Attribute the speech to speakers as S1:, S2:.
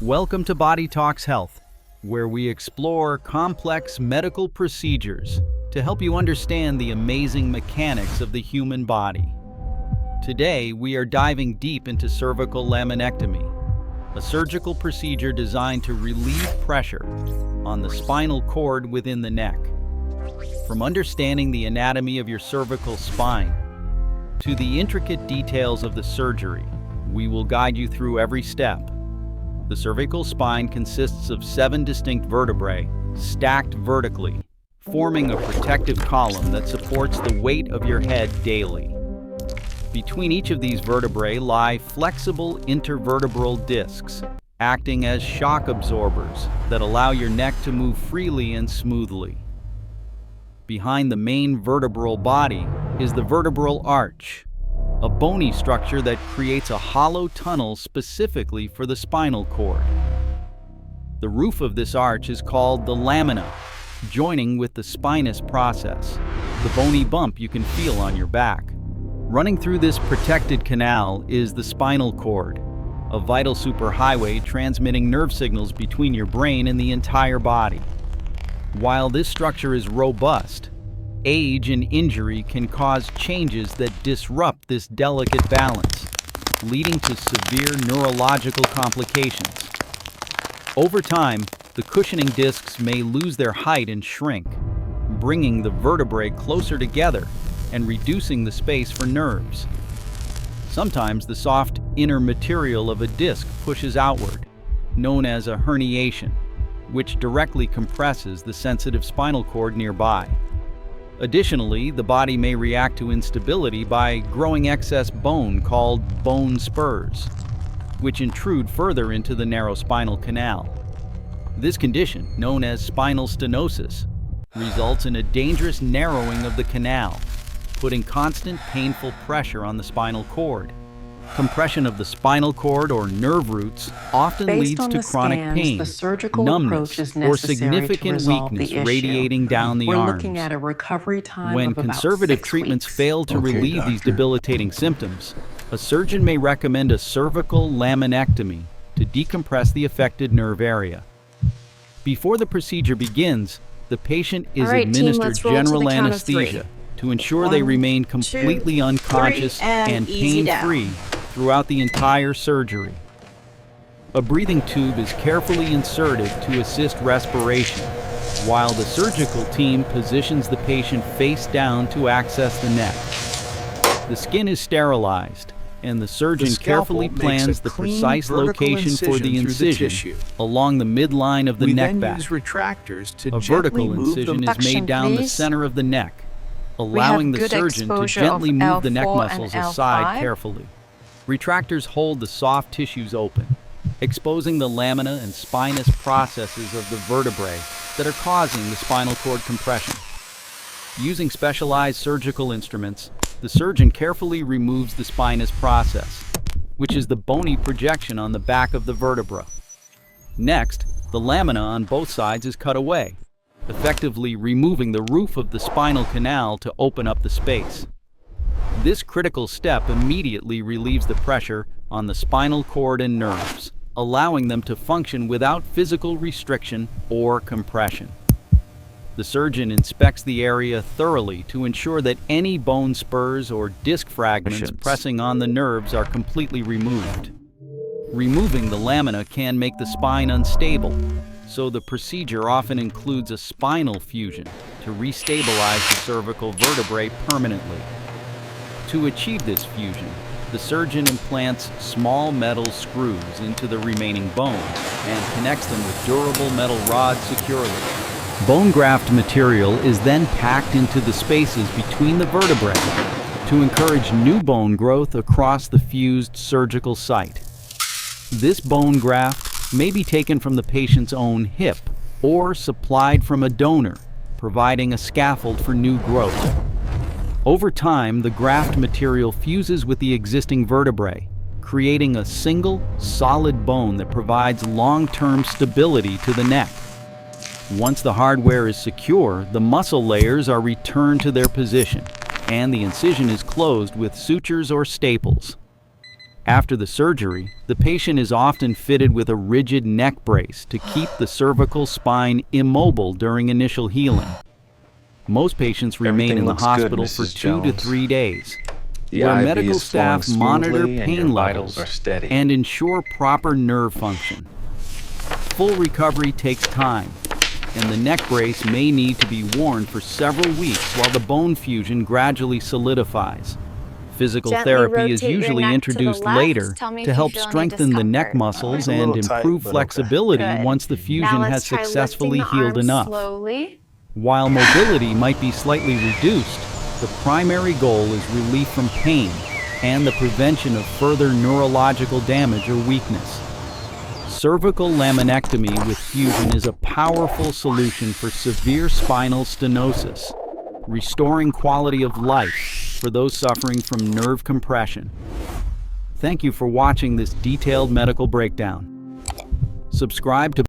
S1: Welcome to Body Talks Health, where we explore complex medical procedures to help you understand the amazing mechanics of the human body. Today, we are diving deep into cervical laminectomy, a surgical procedure designed to relieve pressure on the spinal cord within the neck. From understanding the anatomy of your cervical spine to the intricate details of the surgery, we will guide you through every step. The cervical spine consists of 7 distinct vertebrae stacked vertically, forming a protective column that supports the weight of your head daily. Between each of these vertebrae lie flexible intervertebral discs, acting as shock absorbers that allow your neck to move freely and smoothly. Behind the main vertebral body is the vertebral arch, a bony structure that creates a hollow tunnel specifically for the spinal cord. The roof of this arch is called the lamina, joining with the spinous process, the bony bump you can feel on your back. Running through this protected canal is the spinal cord, a vital superhighway transmitting nerve signals between your brain and the entire body. While this structure is robust, age and injury can cause changes that disrupt this delicate balance, leading to severe neurological complications. Over time, the cushioning discs may lose their height and shrink, bringing the vertebrae closer together and reducing the space for nerves. Sometimes the soft inner material of a disc pushes outward, known as a herniation, which directly compresses the sensitive spinal cord nearby. Additionally, the body may react to instability by growing excess bone called bone spurs, which intrude further into the narrow spinal canal. This condition, known as spinal stenosis, results in a dangerous narrowing of the canal, putting constant painful pressure on the spinal cord. Compression of the spinal cord or nerve roots often leads to chronic pain, numbness, or significant weakness radiating down the arms.
S2: Looking at a recovery time
S1: when
S2: of about
S1: conservative
S2: 6
S1: treatments
S2: weeks.
S1: fail to relieve these debilitating symptoms, a surgeon may recommend a cervical laminectomy to decompress the affected nerve area. Before the procedure begins, the patient is administered general anesthesia to ensure they remain completely unconscious and pain-free throughout the entire surgery. A breathing tube is carefully inserted to assist respiration, while the surgical team positions the patient face down to access the neck. The skin is sterilized, and the surgeon carefully plans the precise location for the incision along the midline of the neck back. A vertical incision is made down the center of the neck, allowing the surgeon to gently move the neck muscles aside carefully. Retractors hold the soft tissues open, exposing the lamina and spinous processes of the vertebrae that are causing the spinal cord compression. Using specialized surgical instruments, the surgeon carefully removes the spinous process, which is the bony projection on the back of the vertebra. Next, the lamina on both sides is cut away, effectively removing the roof of the spinal canal to open up the space. This critical step immediately relieves the pressure on the spinal cord and nerves, allowing them to function without physical restriction or compression. The surgeon inspects the area thoroughly to ensure that any bone spurs or disc fragments pressing on the nerves are completely removed. Removing the lamina can make the spine unstable, so the procedure often includes a spinal fusion to restabilize the cervical vertebrae permanently. To achieve this fusion, the surgeon implants small metal screws into the remaining bone and connects them with durable metal rods securely. Bone graft material is then packed into the spaces between the vertebrae to encourage new bone growth across the fused surgical site. This bone graft may be taken from the patient's own hip or supplied from a donor, providing a scaffold for new growth. Over time, the graft material fuses with the existing vertebrae, creating a single, solid bone that provides long-term stability to the neck. Once the hardware is secure, the muscle layers are returned to their position, and the incision is closed with sutures or staples. After the surgery, the patient is often fitted with a rigid neck brace to keep the cervical spine immobile during initial healing. Most patients remain in the hospital for 2 to 3 days, where medical staff monitor pain levels and ensure proper nerve function. Full recovery takes time, and the neck brace may need to be worn for several weeks while the bone fusion gradually solidifies. Physical therapy is usually introduced later to help strengthen the neck muscles and improve flexibility once the fusion has successfully healed enough. While mobility might be slightly reduced, the primary goal is relief from pain and the prevention of further neurological damage or weakness. Cervical laminectomy with fusion is a powerful solution for severe spinal stenosis, restoring quality of life for those suffering from nerve compression. Thank you for watching this detailed medical breakdown. Subscribe to